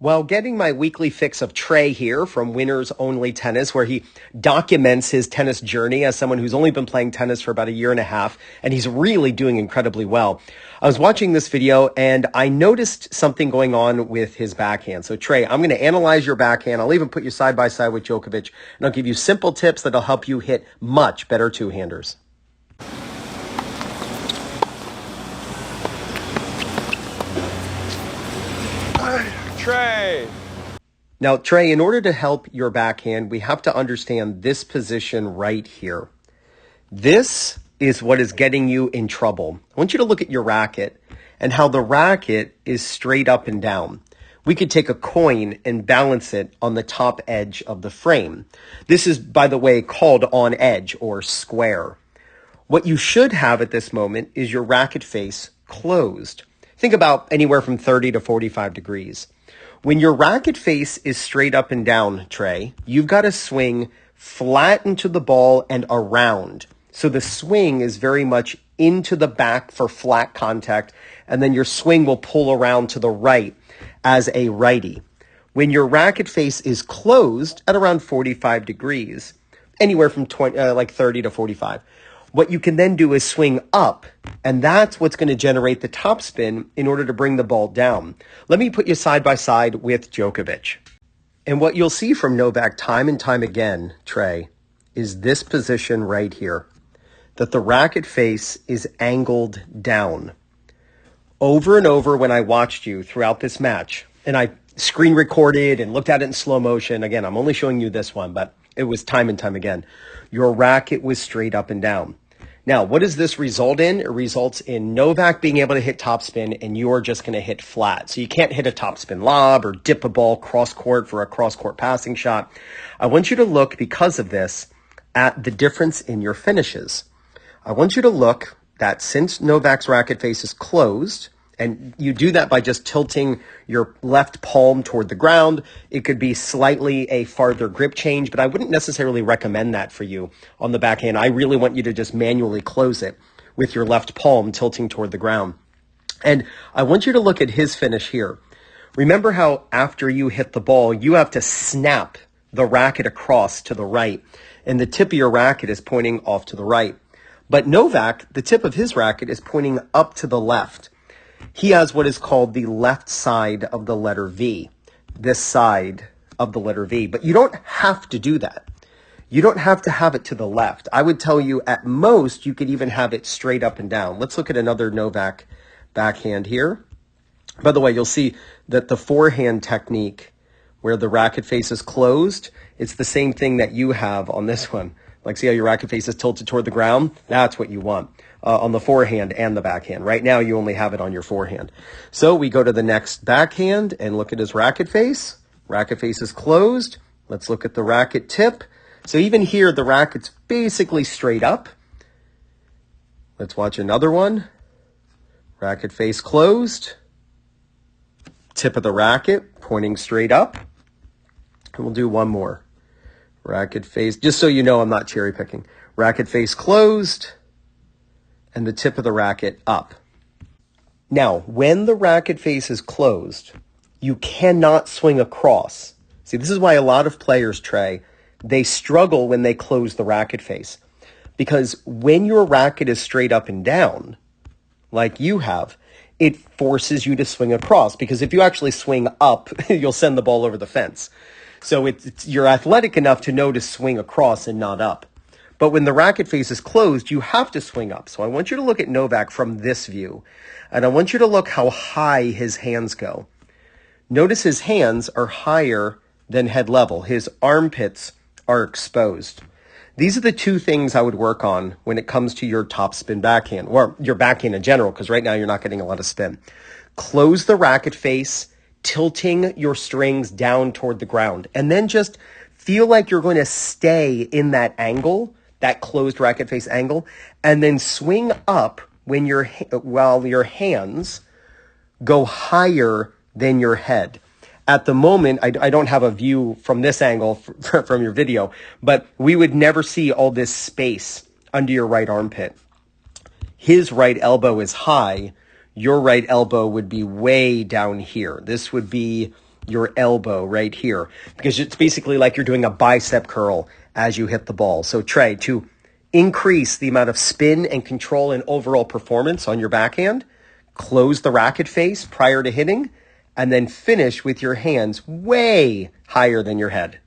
Well, getting my weekly fix of Trey here from Winners Only Tennis, where he documents his tennis journey as someone who's only been playing tennis for about a year and a half, and he's really doing incredibly well. I was watching this video and I noticed something going on with his backhand. So Trey, I'm going to analyze your backhand. I'll even put you side by side with Djokovic, and I'll give you simple tips that'll help you hit much better two-handers. Trey. Now, Trey, in order to help your backhand, we have to understand this position right here. This is what is getting you in trouble. I want you to look at your racket and how the racket is straight up and down. We could take a coin and balance it on the top edge of the frame. This is, by the way, called on edge or square. What you should have at this moment is your racket face closed. Think about anywhere from 30 to 45 degrees. When your racket face is straight up and down, Trey, you've got to swing flat into the ball and around. So the swing is very much into the back for flat contact, and then your swing will pull around to the right as a righty. When your racket face is closed at around 45 degrees, anywhere from 30 to 45, what you can then do is swing up, and that's what's going to generate the topspin in order to bring the ball down. Let me put you side by side with Djokovic. And what you'll see from Novak time and time again, Trey, is this position right here, that the racket face is angled down. Over and over when I watched you throughout this match, and I screen recorded and looked at it in slow motion, again, I'm only showing you this one, but it was time and time again, your racket was straight up and down. Now, what does this result in? It results in Novak being able to hit topspin, and you're just going to hit flat. So you can't hit a topspin lob or dip a ball cross-court for a cross-court passing shot. I want you to look, because of this, at the difference in your finishes. I want you to look that since Novak's racket face is closed, and you do that by just tilting your left palm toward the ground. It could be slightly a farther grip change, but I wouldn't necessarily recommend that for you on the backhand. I really want you to just manually close it with your left palm tilting toward the ground. And I want you to look at his finish here. Remember how after you hit the ball, you have to snap the racket across to the right, and the tip of your racket is pointing off to the right. But Novak, the tip of his racket is pointing up to the left. He has what is called the left side of the letter V, this side of the letter V. But you don't have to do that. You don't have to have it to the left. I would tell you at most you could even have it straight up and down. Let's look at another Novak backhand here. By the way, you'll see that the forehand technique where the racket face is closed, it's the same thing that you have on this one. Like, see how your racket face is tilted toward the ground? That's what you want on the forehand and the backhand. Right now, you only have it on your forehand. So we go to the next backhand and look at his racket face. Racket face is closed. Let's look at the racket tip. So even here, the racket's basically straight up. Let's watch another one. Racket face closed. Tip of the racket pointing straight up. And we'll do one more. Racket face, just so you know I'm not cherry picking. Racket face closed and the tip of the racket up. Now, when the racket face is closed, you cannot swing across. See, this is why a lot of players, Trey, they struggle when they close the racket face. Because when your racket is straight up and down, like you have, it forces you to swing across. Because if you actually swing up, you'll send the ball over the fence. So you're athletic enough to know to swing across and not up. But when the racket face is closed, you have to swing up. So I want you to look at Novak from this view. And I want you to look how high his hands go. Notice his hands are higher than head level. His armpits are exposed. These are the two things I would work on when it comes to your topspin backhand, or your backhand in general, because right now you're not getting a lot of spin. Close the racket face, tilting your strings down toward the ground, and then just feel like you're going to stay in that angle, that closed racket face angle, and then swing up while your hands go higher than your head. At the moment, I don't have a view from this angle from your video, but we would never see all this space under your right armpit. His right elbow is high. Your right elbow would be way down here. This would be your elbow right here, because it's basically like you're doing a bicep curl as you hit the ball. So Trey, to increase the amount of spin and control and overall performance on your backhand, close the racket face prior to hitting, and then finish with your hands way higher than your head.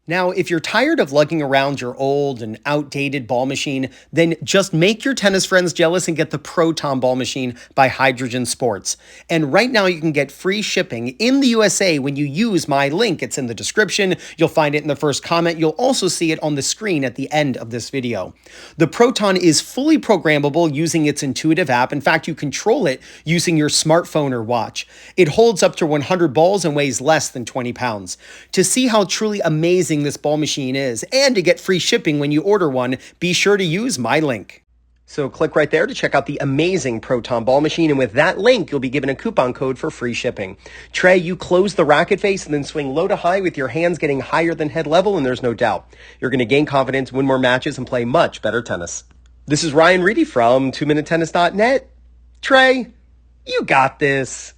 Now, if you're tired of lugging around your old and outdated ball machine, then just make your tennis friends jealous and get the Proton ball machine by Hydrogen Sports. And right now you can get free shipping in the USA when you use my link. It's in the description. You'll find it in the first comment. You'll also see it on the screen at the end of this video. The Proton is fully programmable using its intuitive app. In fact, you control it using your smartphone or watch. It holds up to 100 balls and weighs less than 20 pounds. To see how truly amazing this ball machine is, and to get free shipping when you order one, be sure to use my link. So click right there to check out the amazing Proton ball machine, and with that link, you'll be given a coupon code for free shipping. Trey, you close the racket face and then swing low to high with your hands getting higher than head level, and there's no doubt you're going to gain confidence, win more matches, and play much better tennis. This is Ryan Reedy from 2minutetennis.net. Trey, you got this.